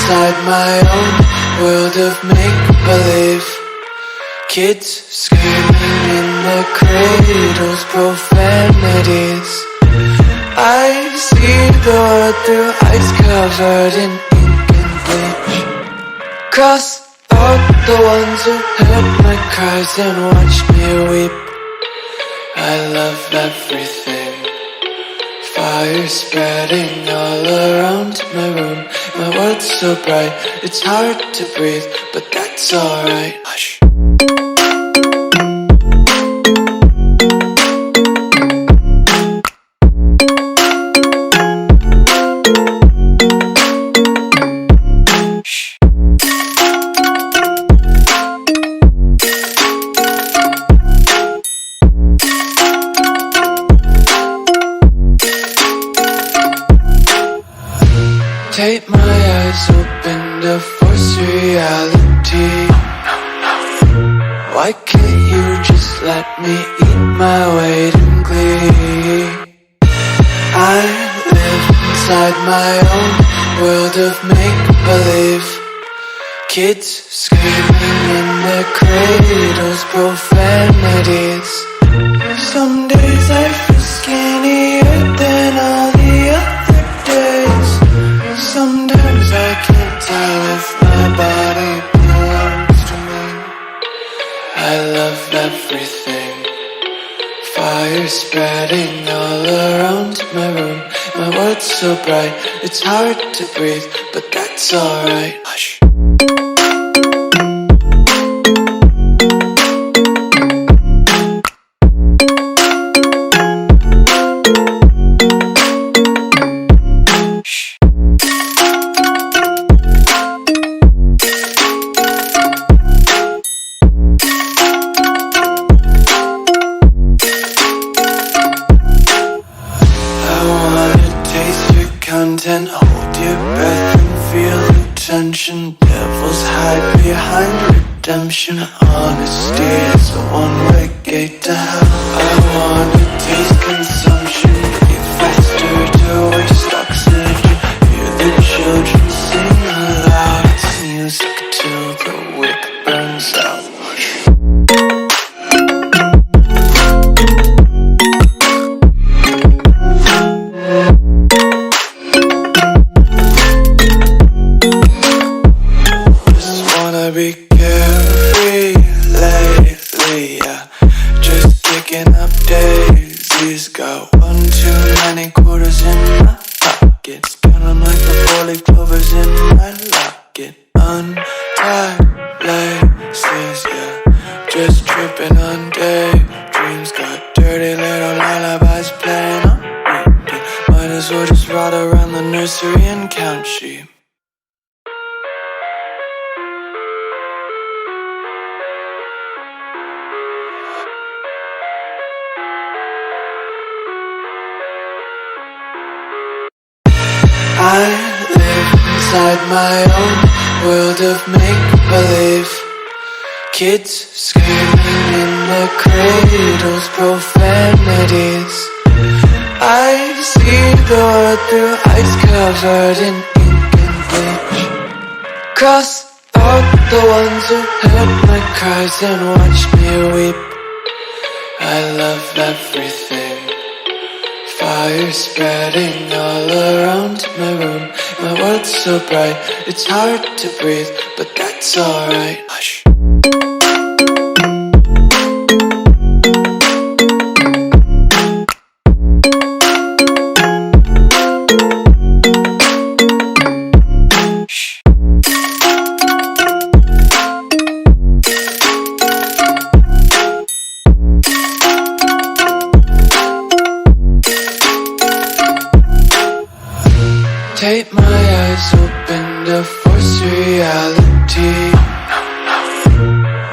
inside my own world of make-believe. Kids screaming in their cradles, profanities. I see the world through ice covered in ink and bleach. Cross out the ones who heard my cries and watched me weep. I love everything. Fire spreading all around my room. My world's so bright, it's hard to breathe, but that's alright. Hush. Tape my eyes open to force reality. Why can't you just let me eat my weight in glee? I live inside my own world of make-believe. Kids screaming in their cradles, profanities. Some days I feel skinnier than all the other days. Sometimes I can't tell if my body belongs to me. I love everything. Fire spreading all around my room. My world's so bright, it's hard to breathe, but that's alright. Hush. Content, hold your breath and feel the tension. Devils hide behind redemption. Honesty is a one-way gate to hell. I wanna taste consumption. Be faster to waste oxygen. Hear the children sing aloud. It's music till the wick burns out. Be carefree lately, yeah. Just picking up daisies. Got one too many quarters in my pockets. Counting like the four-leaf clovers in my locket. Untied laces, yeah. Just tripping on daydreams. Got dirty little lullabies playing on repeat. Might as well just ride around the nursery and count sheep. I live inside my own world of make-believe. Kids screaming in their cradles, profanities. I see the world through ice covered in ink and bleach. Cross out the ones who heard my cries and watched me weep. I love everything. Fire spreading all around my room. My world's so bright, it's hard to breathe, but that's alright. Hush. Tape my eyes open to force reality.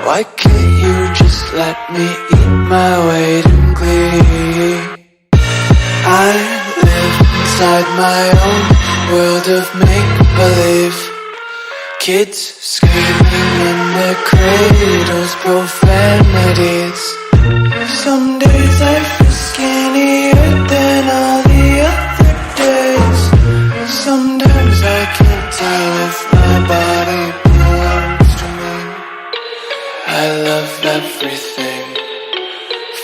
Why can't you just let me eat my weight in glee? I live inside my own world of make-believe. Kids screaming in their cradles, profanities. Some days I feel skinnier than all the other days. Sometimes I can't tell if my my body belongs to me. I love everything.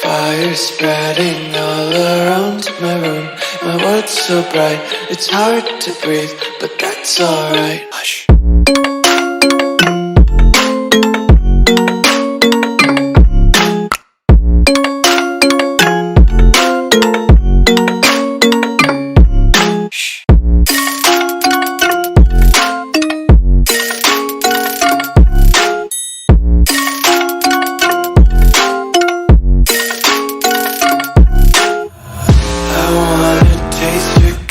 Fire spreading all around my room. My world's so bright, it's hard to breathe, but that's alright. Hush.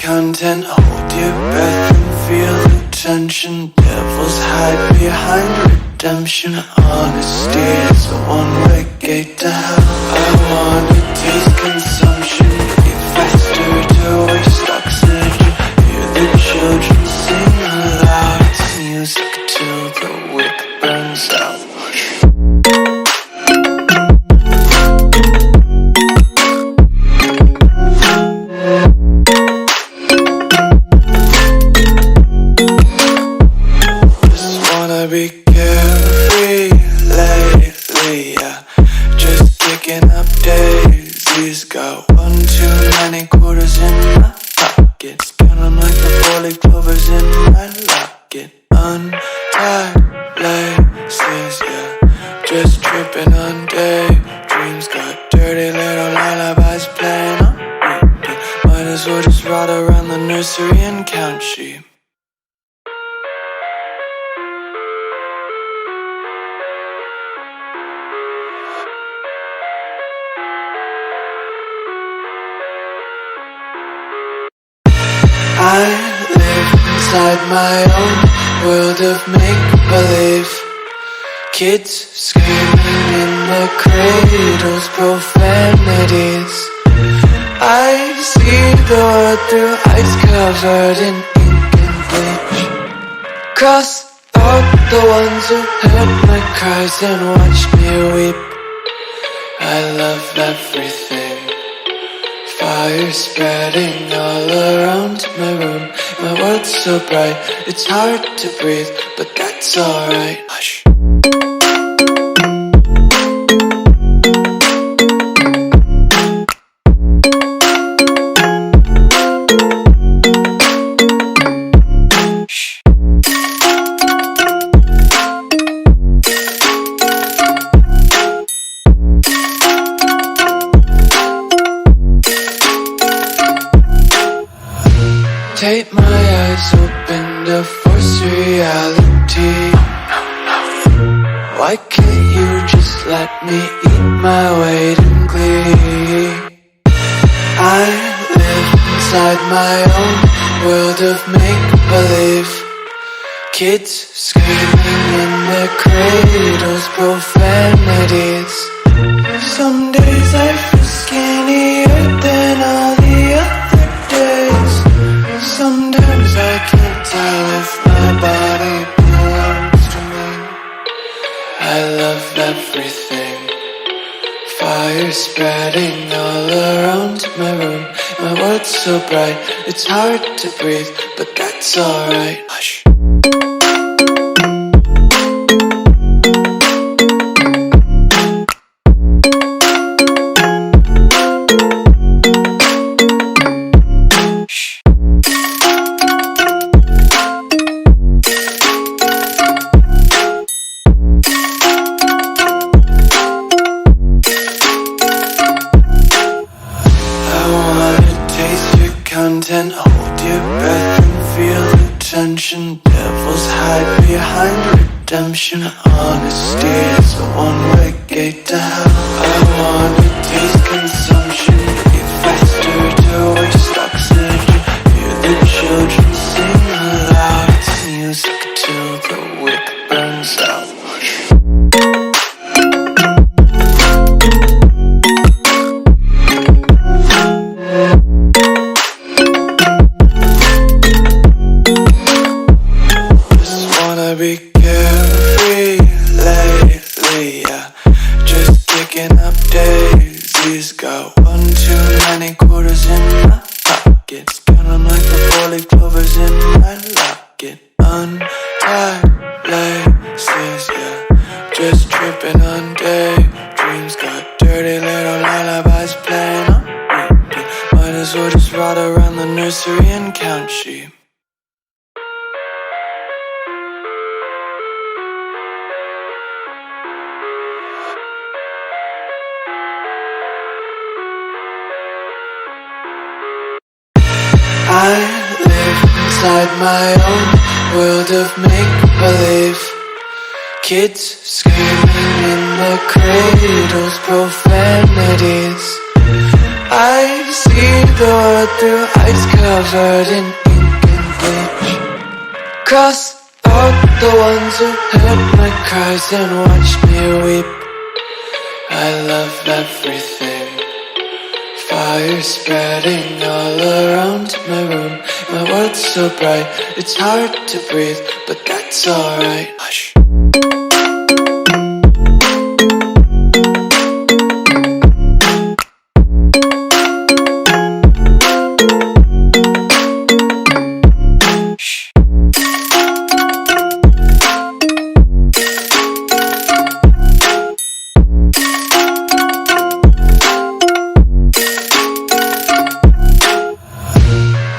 Content, hold your breath and feel the tension. Devils hide behind redemption. Honesty is a one-way gate to hell. I wanna taste consumption. Be faster to waste oxygen. Hear the children sing aloud. It's music till the wick burns out. Be carefree lately, yeah. Just picking up daisies. Got one too many quarters in my pockets. Count 'em like the 4-leaf clovers in my locket. Untied laces, yeah. Just tripping on daydreams. Got dirty little lullabies playing on repeat. Might as well just ride around the nursery and count sheep. I live inside my own world of make-believe. Kids screaming in their cradles, profanities. I see the world through eyes covered in ink and bleach. Cross out the ones who heard my cries and watched me weep. I love everything. Fire spreading all around my room. My world's so bright, it's hard to breathe, but that's alright. Hush. Tape my eyes open to force reality. Why can't you just let me eat my weight in glee? I live inside my own world of make-believe. Kids screaming in their cradles, profanities. Some days I feel skinnier than all the other days. Sometimes I can't tell if my body belongs to me. I love everything. Fire spreading all around my room. My world's so bright, it's hard to breathe, but that's alright. Hush. Content, hold your breath and feel the tension. Devils hide behind redemption. Honesty is a one-way gate to hell. I wanna taste consumption. Be faster to waste oxygen. Hear the children sing aloud. It's music till the wick burns out. Be carefree lately, yeah. Just picking up days. eyelaces, yeah. Just tripping on daydreams. Got dirty little lullabies playing on repeat. Might as well just ride around the nursery and count sheep. I live inside my own world of make-believe. Kids screaming in their cradles, profanities. I see the world through eyes covered in ink and bleach. Cross out the ones who heard my cries and watched me weep. I love everything. Fire spreading all around my room. My world's so bright, it's hard to breathe, but that's alright. Hush.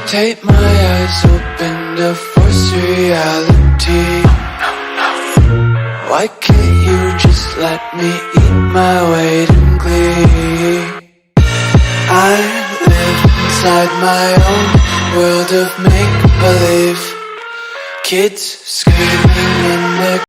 Tape my eyes open to force reality. Why can't you just let me eat my weight in glee? I live inside my own world of make-believe. Kids screaming in their